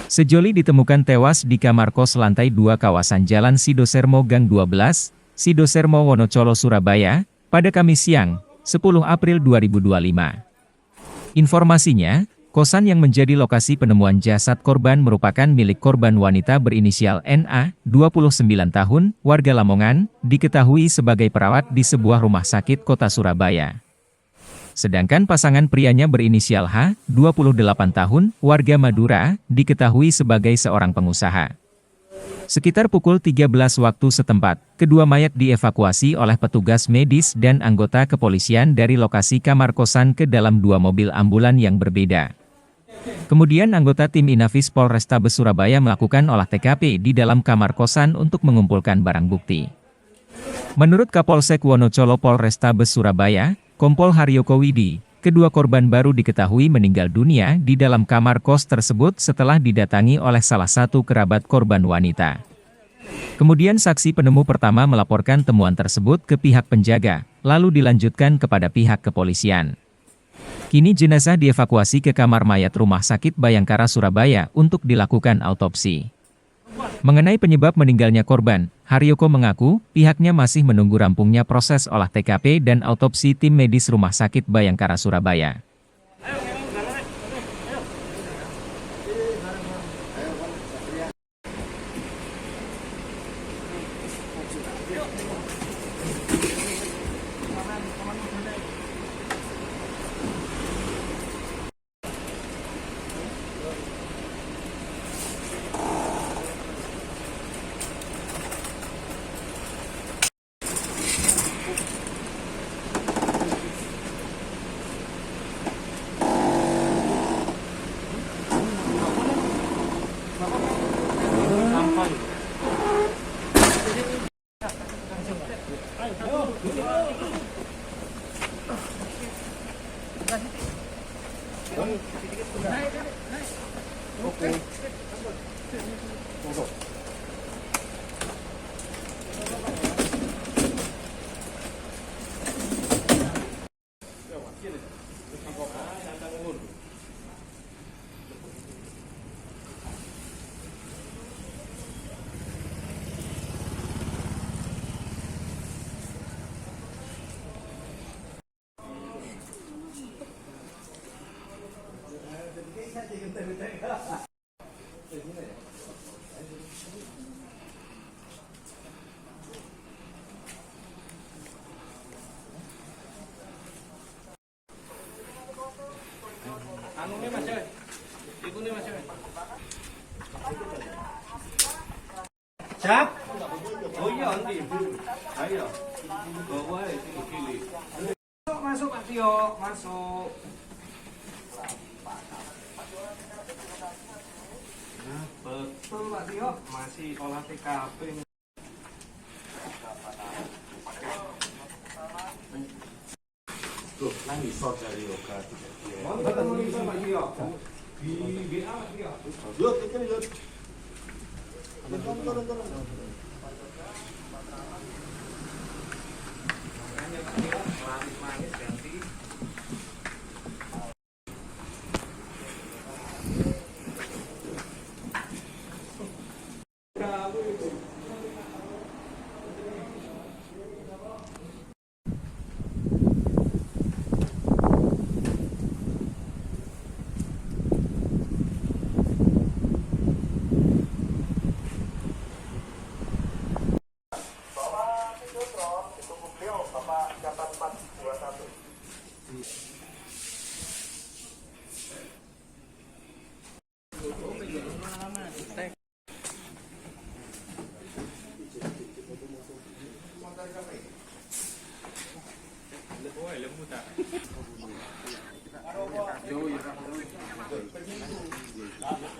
Sejoli ditemukan tewas di kamar kos lantai 2 kawasan Jalan Sidosermo Gang 12, Sidosermo Wonocolo Surabaya, pada Kamis siang, 10 April 2025. Informasinya, kosan yang menjadi lokasi penemuan jasad korban merupakan milik korban wanita berinisial NA, 29 tahun, warga Lamongan, diketahui sebagai perawat di sebuah rumah sakit kota Surabaya. Sedangkan pasangan prianya berinisial H, 28 tahun, warga Madura, diketahui sebagai seorang pengusaha. Sekitar pukul 13 waktu setempat, kedua mayat dievakuasi oleh petugas medis dan anggota kepolisian dari lokasi kamar kosan ke dalam dua mobil ambulan yang berbeda. Kemudian anggota tim Inafis Polrestabes Surabaya melakukan olah TKP di dalam kamar kosan untuk mengumpulkan barang bukti. Menurut Kapolsek Wonocolo Polrestabes Surabaya, Kompol Haryoko Widi, kedua korban baru diketahui meninggal dunia di dalam kamar kos tersebut setelah didatangi oleh salah satu kerabat korban wanita. Kemudian saksi penemu pertama melaporkan temuan tersebut ke pihak penjaga, lalu dilanjutkan kepada pihak kepolisian. Kini jenazah dievakuasi ke kamar mayat Rumah Sakit Bayangkara Surabaya untuk dilakukan autopsi. Mengenai penyebab meninggalnya korban, Haryoko mengaku pihaknya masih menunggu rampungnya proses olah TKP dan autopsi tim medis Rumah Sakit Bayangkara Surabaya. Siap? Oh iya, nanti. Ayo. Bawa itu kiri. Masuk Pak Tio, masuk. Nah, betul Pak Tio, masih olah TKP. Tuh, nangis sort dari yoga. Oh, ketemu bisa Pak Tio. Di BA Pak Tio. Yuk, yuk. Turun. Manis ganti.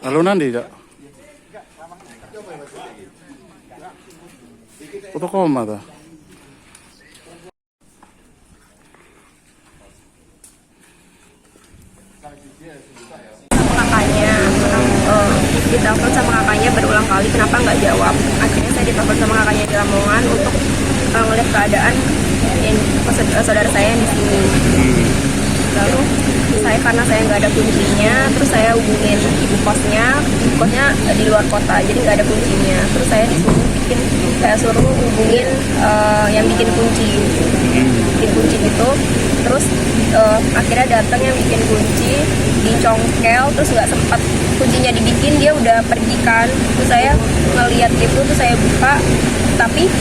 Halo nanti tak? Foto koma tak? Kakaknya ditelepon sama kakaknya berulang kali kenapa nggak jawab. Akhirnya saya ditelepon sama kakaknya di Lamongan untuk ngeliat keadaan saudara saya yang di sini. Lalu saya karena saya nggak ada kuncinya, terus saya hubungin ibu kosnya di luar kota, jadi nggak ada kuncinya. Terus saya suruh hubungin yang bikin kunci gitu. Terus akhirnya datang yang bikin kunci, dicongkel, terus nggak sempat kuncinya dibikin, dia udah pergi kan. Terus saya ngeliat itu, terus saya buka, tapi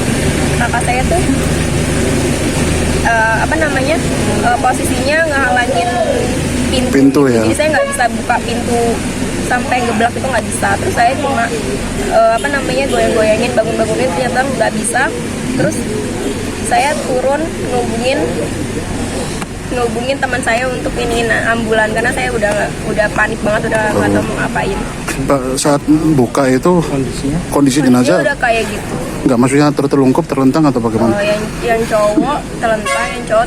kakak saya tuh posisinya ngehalangin pintu ya. Jadi saya nggak bisa buka pintu sampai geblak, itu nggak bisa. Terus saya cuma goyang-goyangin, bangun-bangunin, ternyata nggak bisa. Terus saya turun ngehubungin teman saya untuk iniin ambulan, karena saya udah panik banget, udah nggak tahu mau ngapain. Saat buka itu kondisi jenazah Dia udah kayak gitu. nggak, maksudnya tertelungkup, terlentang atau bagaimana? Yang cowok terlentang, yang cowok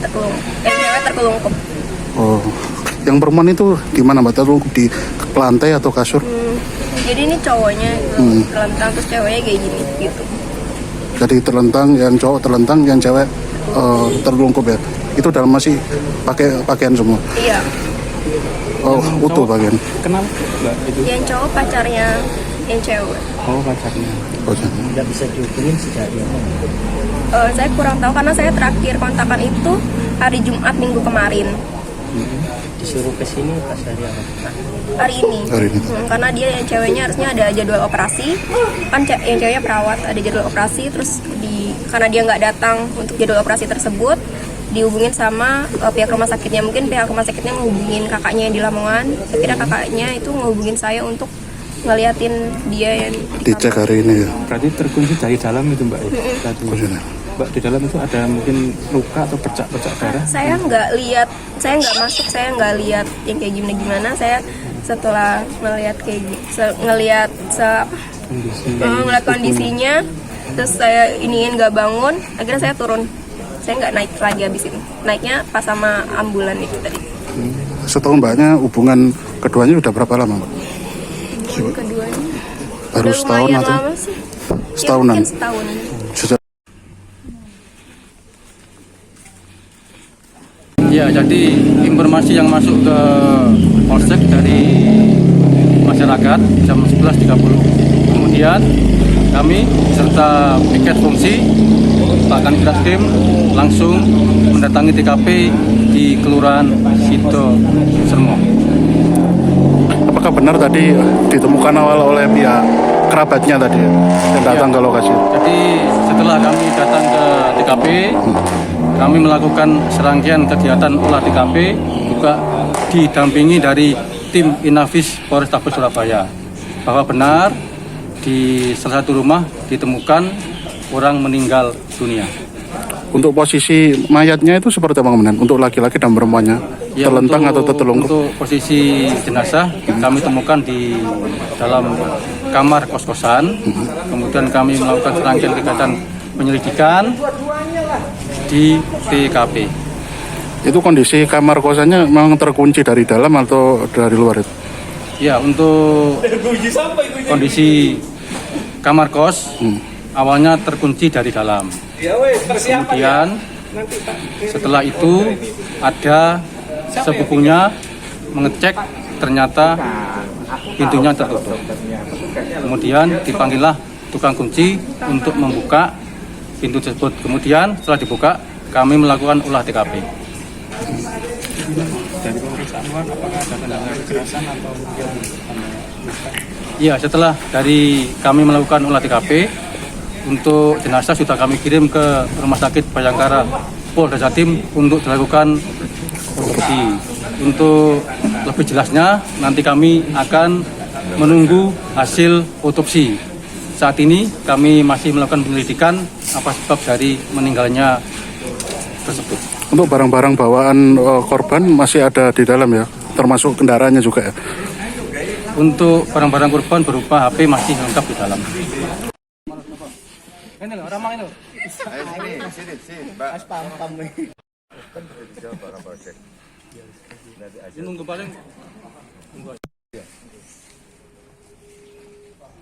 cewek terkelungkup. Oh, yang perempuan itu gimana Mbak? Terlungkup di lantai atau kasur? Jadi ini cowoknya terlentang, terus ceweknya kayak gini gitu. Jadi terlentang, yang cowok terlentang, yang cewek terlungkup ya? Itu dalam masih pakai pakaian semua? Iya. Oh, utuh pakaian. Kenal Mbak itu? Yang cowok pacarnya yang cewek. Oh, pacarnya. Nggak bisa dihubungin sejak dia. Saya kurang tahu karena saya terakhir kontakan itu hari Jumat minggu kemarin. Disuruh ke sini pas hari apa? Hari ini. Karena dia yang ceweknya harusnya ada jadwal operasi. Kan yang ceweknya perawat, ada jadwal operasi, terus karena dia nggak datang untuk jadwal operasi tersebut, dihubungin sama pihak rumah sakitnya. Mungkin pihak rumah sakitnya menghubungin kakaknya yang di Lamongan. Akhirnya kakaknya itu menghubungin saya untuk ngeliatin dia yang Dicek hari ini ya? Berarti terkunci dari dalam itu Mbak ya? Tadi. Mbak, di dalam itu ada mungkin luka atau bercak-bercak darah? Saya nggak masuk, saya nggak lihat yang kayak gimana. Saya setelah ngelihat ngelihat kondisinya, terus saya iniin nggak bangun, akhirnya saya turun. Saya nggak naik lagi habis itu. Naiknya pas sama ambulan itu tadi. Setahu Mbaknya hubungan keduanya udah berapa lama Mbak? Keduanya Baru udah setahun lumayan atau? lama sih. Setahunan? Ya, mungkin setahun. Sejak Ya, jadi informasi yang masuk ke Polsek dari masyarakat jam 11.30. Kemudian kami serta piket fungsi Pak Kanit Reskrim langsung mendatangi TKP di Kelurahan Sido Sermo. apakah benar tadi ditemukan awal oleh pihak kerabatnya tadi yang datang ke lokasi? Jadi setelah kami datang ke TKP, kami melakukan serangkaian kegiatan olah TKP juga didampingi dari tim Inafis Polrestabes Surabaya bahwa benar di salah satu rumah ditemukan orang meninggal dunia. Untuk posisi mayatnya itu seperti apa kemudian? Untuk laki-laki dan perempuannya? Ya, terlentang atau tertelungkup? Untuk posisi jenazah kami temukan di dalam kamar kos-kosan. Kemudian kami melakukan serangkaian kegiatan penyelidikan di TKP. Itu kondisi kamar kosannya memang terkunci dari dalam atau dari luar itu? Ya, untuk kondisi kamar kos awalnya terkunci dari dalam. Kemudian setelah itu ada sepupunya mengecek, ternyata pintunya tertutup. Kemudian dipanggillah tukang kunci untuk membuka pintu tersebut. Kemudian setelah dibuka kami melakukan olah TKP. Dari pemeriksaan luar, apakah ada tanda kekerasan atau mungkin Ya, setelah dari kami melakukan olah TKP, untuk jenazah sudah kami kirim ke Rumah Sakit Bayangkara Polda Jatim untuk dilakukan otopsi. Untuk lebih jelasnya, nanti kami akan menunggu hasil otopsi. Saat ini kami masih melakukan penyelidikan apa sebab dari meninggalnya tersebut. Untuk barang-barang bawaan korban masih ada di dalam ya? Termasuk kendaraannya juga ya? Untuk barang-barang korban berupa HP masih lengkap di dalam. Ini loh, ramang ini loh. Ini nunggu paling.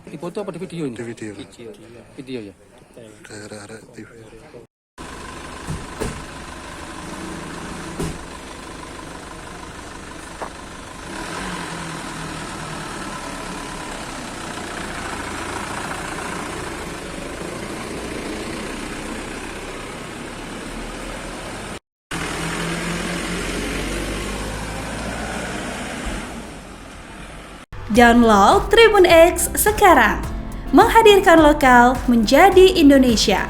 Di foto apa di video ini? Di video. Video ya. Daerah TV. Download Tribun X sekarang. Menghadirkan lokal menjadi Indonesia.